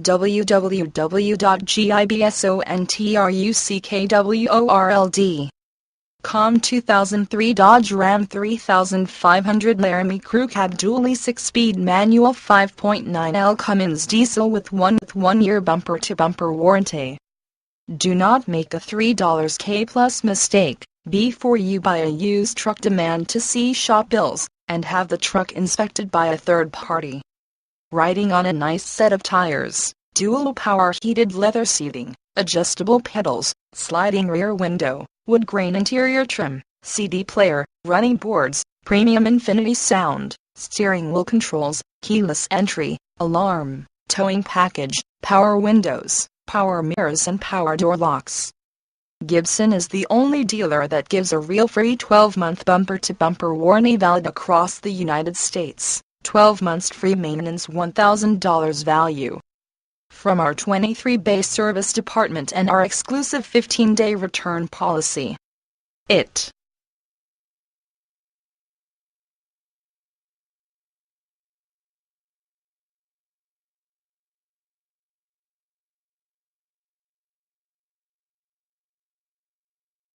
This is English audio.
www.gibsonTruckWorld.com 2003 Dodge Ram 3500 Laramie Crew Cab Dually 6-speed manual 5.9L Cummins diesel with 1-year bumper-to-bumper warranty. Do not make a $3K plus mistake. Before you buy a used truck, demand to see shop bills and have the truck inspected by a third party. Riding on a nice set of tires, dual power heated leather seating, adjustable pedals, sliding rear window, wood grain interior trim, CD player, running boards, premium infinity sound, steering wheel controls, keyless entry, alarm, towing package, power windows, power mirrors and power door locks. Gibson is the only dealer that gives a real free 12-month bumper-to-bumper warranty valid across the United States, 12 months free maintenance, $1,000 value. From our 23-bay service department and our exclusive 15-day return policy. It